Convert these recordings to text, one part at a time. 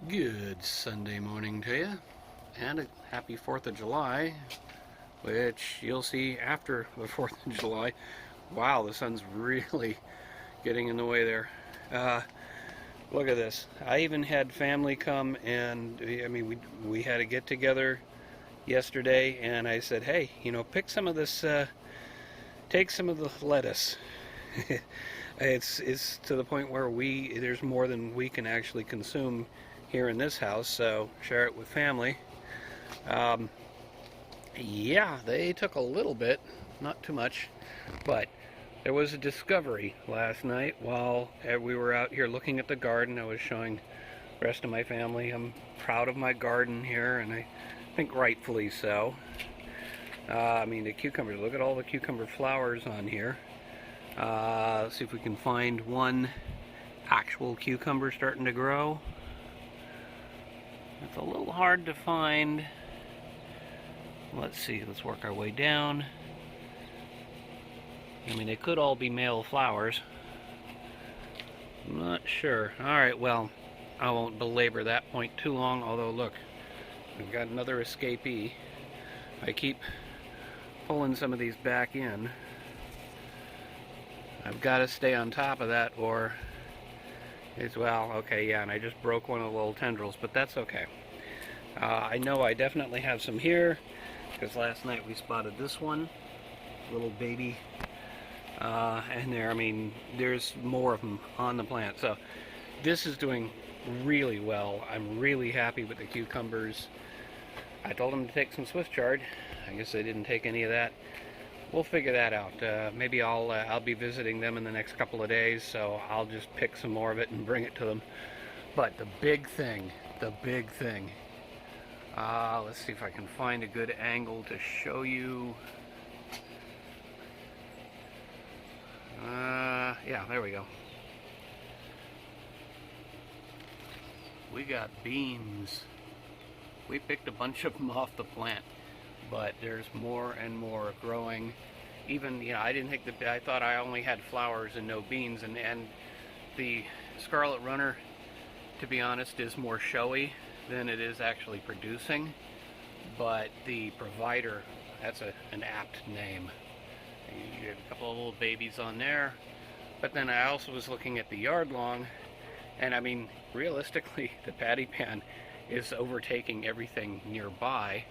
Good Sunday morning to you, and a happy 4th of July, which you'll see after the 4th of July. Wow, the sun's really getting in the way there. Look at this. I even had family come, and we had a get together yesterday, and I said, hey, pick some of this, take some of the lettuce. It's to the point where there's more than we can actually consume here in this house, so share it with family. Yeah, they took a little bit, not too much, but there was a discovery last night while we were out here looking at the garden. I was showing the rest of my family I'm proud of my garden here, and I think rightfully so. The cucumbers, look at all the cucumber flowers on here. Let's see if we can find one actual cucumber starting to grow. It's a little hard to find. Let's see, let's work our way down. They could all be male flowers. I'm not sure. Alright, well, I won't belabor that point too long, although look, we've got another escapee. I keep pulling some of these back in. I've got to stay on top of that, or okay, yeah, and I just broke one of the little tendrils, but that's okay. I know I definitely have some here, because last night we spotted this one, little baby, and there's more of them on the plant. So this is doing really well. I'm really happy with the cucumbers. I told them to take some Swiss chard. I guess they didn't take any of that. We'll figure that out. Maybe I'll be visiting them in the next couple of days, so I'll just pick some more of it and bring it to them. But the big thing, let's see if I can find a good angle to show you. Yeah, there we go. We got beans. We picked a bunch of them off the plant, but there's more and more growing. Even, I didn't think I thought I only had flowers and no beans, and the Scarlet Runner, to be honest, is more showy than it is actually producing. But the Provider, that's an apt name. You have a couple of little babies on there. But then I also was looking at the yard long, and realistically, the patty pan is overtaking everything nearby.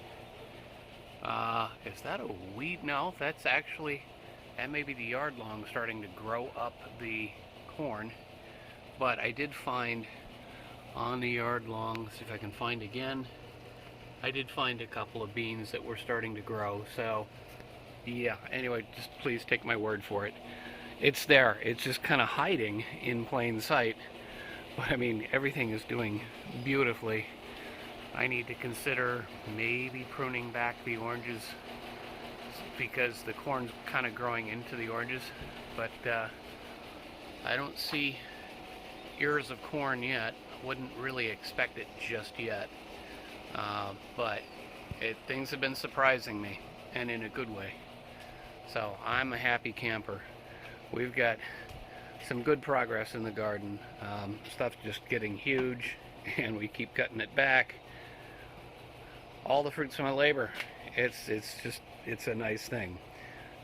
Is that a weed? No, that may be the yard long starting to grow up the corn. But I did find on the yard long, let's see if I can find again, I did find a couple of beans that were starting to grow. So yeah, anyway, just please take my word for it. It's there. It's just kind of hiding in plain sight. But everything is doing beautifully. I need to consider maybe pruning back the oranges because the corn's kind of growing into the oranges, but I don't see ears of corn yet. Wouldn't really expect it just yet, but things have been surprising me, and in a good way. So I'm a happy camper. We've got some good progress in the garden. Stuff's just getting huge, and we keep cutting it back. All the fruits of my labor. It's a nice thing.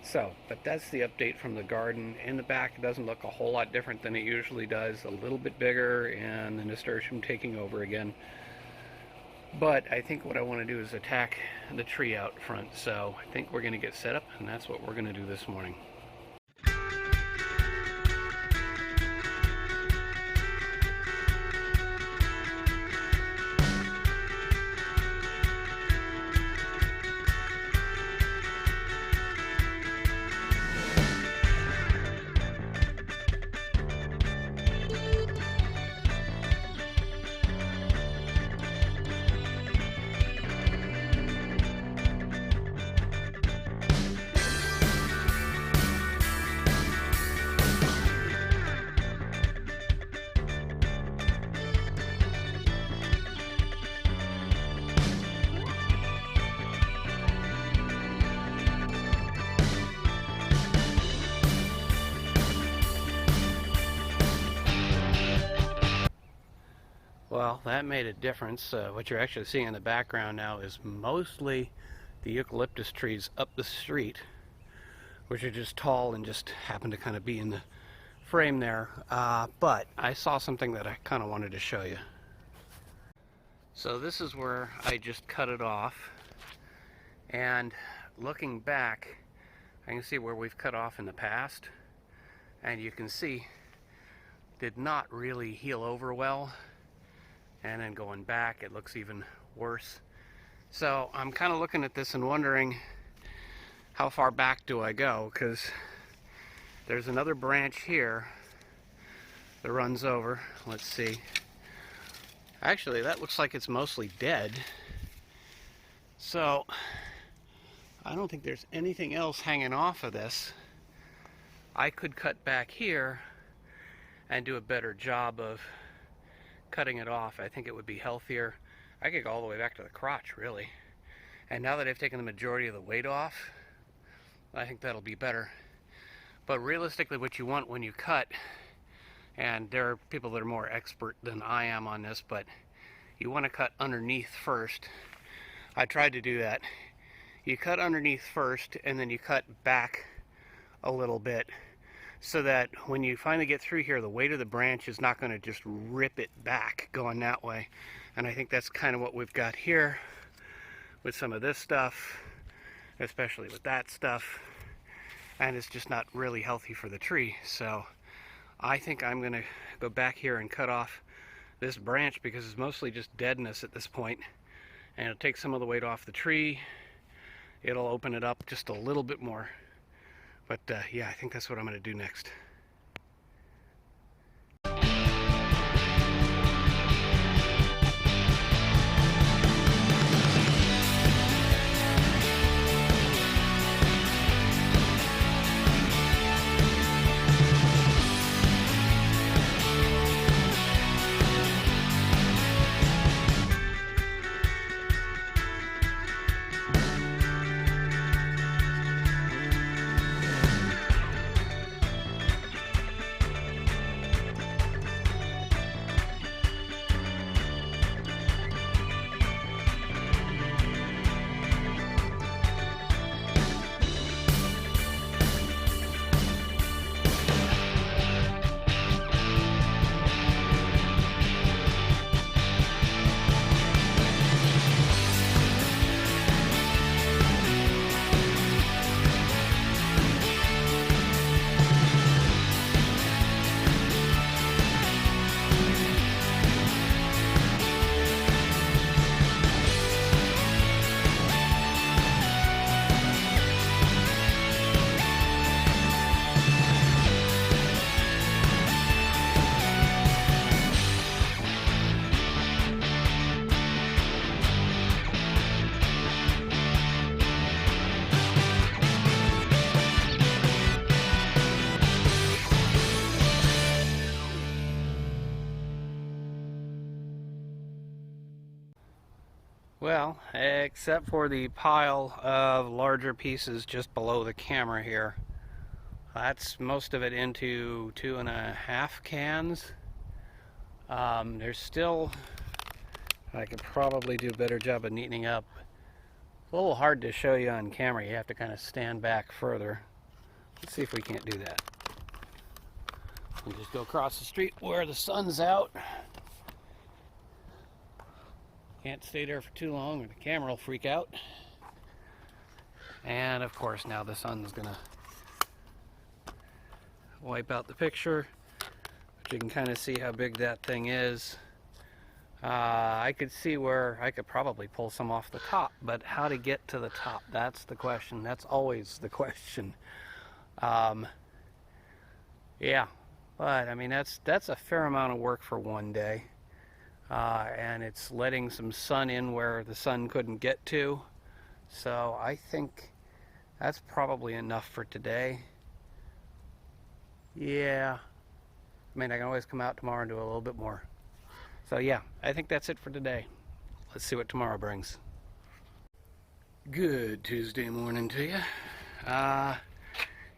So, but that's the update from the garden. In the back, it doesn't look a whole lot different than it usually does. A little bit bigger, and the nasturtium taking over again. But I think what I want to do is attack the tree out front. So I think we're going to get set up, and that's what we're going to do this morning. Well, that made a difference. What you're actually seeing in the background now is mostly the eucalyptus trees up the street, which are just tall and just happen to kind of be in the frame there. But I saw something that I kind of wanted to show you. So this is where I just cut it off, and looking back, I can see where we've cut off in the past, and you can see did not really heal over well, and then going back it looks even worse. So I'm kind of looking at this and wondering, how far back do I go? Because there's another branch here that runs over. Let's see. Actually, that looks like it's mostly dead. So I don't think there's anything else hanging off of this. I could cut back here and do a better job of cutting it off. I think it would be healthier. I could go all the way back to the crotch, really. And now that I've taken the majority of the weight off, I think that'll be better. But realistically, what you want when you cut, and there are people that are more expert than I am on this, but you want to cut underneath first. I tried to do that. You cut underneath first, and then you cut back a little bit, so that when you finally get through here, the weight of the branch is not going to just rip it back going that way. And I think that's kind of what we've got here with some of this stuff, especially with that stuff. And it's just not really healthy for the tree. So I think I'm going to go back here and cut off this branch, because it's mostly just deadness at this point. And it'll take some of the weight off the tree. It'll open it up just a little bit more. But yeah, I think that's what I'm going to do next. Well, except for the pile of larger pieces just below the camera here. That's most of it into 2.5 cans. There's still, I could probably do a better job of neatening up. It's a little hard to show you on camera. You have to kind of stand back further. Let's see if we can't do that. We'll just go across the street where the sun's out. Can't stay there for too long or the camera will freak out. And of course now the sun's gonna wipe out the picture, but you can kind of see how big that thing is. I could see where I could probably pull some off the top, but how to get to the top, that's the question. That's always the question. Yeah, but I mean that's a fair amount of work for one day. And it's letting some sun in where the sun couldn't get to. So I think that's probably enough for today. Yeah. I mean, I can always come out tomorrow and do a little bit more. So yeah, I think that's it for today. Let's see what tomorrow brings. Good Tuesday morning to you.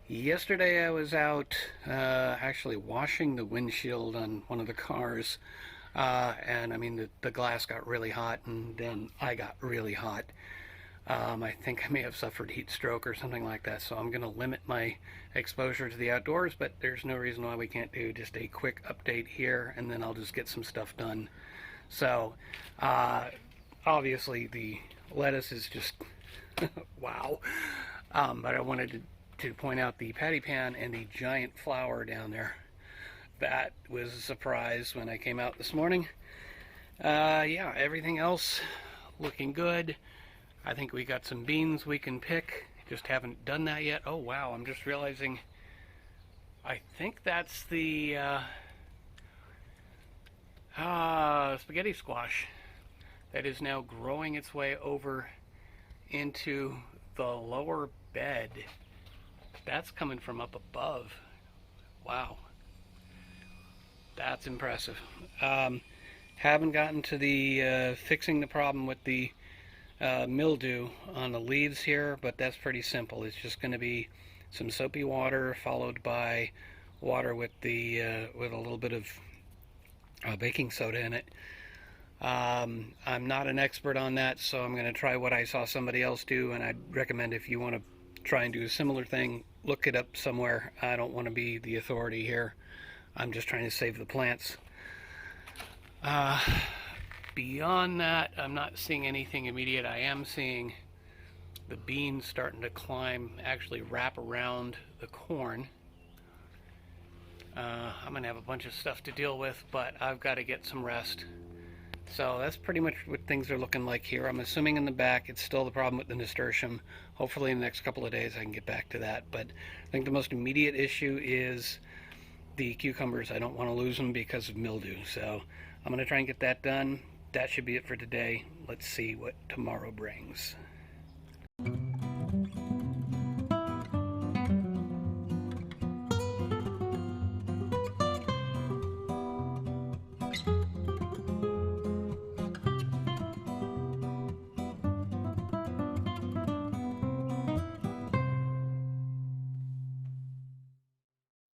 Yesterday I was out actually washing the windshield on one of the cars. And I mean, the glass got really hot, and then I got really hot. I think I may have suffered heat stroke or something like that, so I'm going to limit my exposure to the outdoors, but there's no reason why we can't do just a quick update here, and then I'll just get some stuff done. So, obviously the lettuce is just wow. But I wanted to point out the patty pan and the giant flower down there. That was a surprise when I came out this morning. Yeah, everything else looking good. I think we got some beans we can pick. Just haven't done that yet. Oh wow, I'm just realizing I think that's the spaghetti squash that is now growing its way over into the lower bed. That's coming from up above. Wow. That's impressive. Haven't gotten to the fixing the problem with the mildew on the leaves here, but that's pretty simple. It's just going to be some soapy water followed by water with a little bit of baking soda in it. I'm not an expert on that, so I'm going to try what I saw somebody else do, and I'd recommend if you want to try and do a similar thing, look it up somewhere. I don't want to be the authority here. I'm just trying to save the plants. Beyond that, I'm not seeing anything immediate. I am seeing the beans starting to climb, actually wrap around the corn. I'm going to have a bunch of stuff to deal with, but I've got to get some rest. So that's pretty much what things are looking like here. I'm assuming in the back it's still the problem with the nasturtium. Hopefully in the next couple of days I can get back to that. But I think the most immediate issue is the cucumbers. I don't want to lose them because of mildew. So I'm going to try and get that done. That should be it for today. Let's see what tomorrow brings.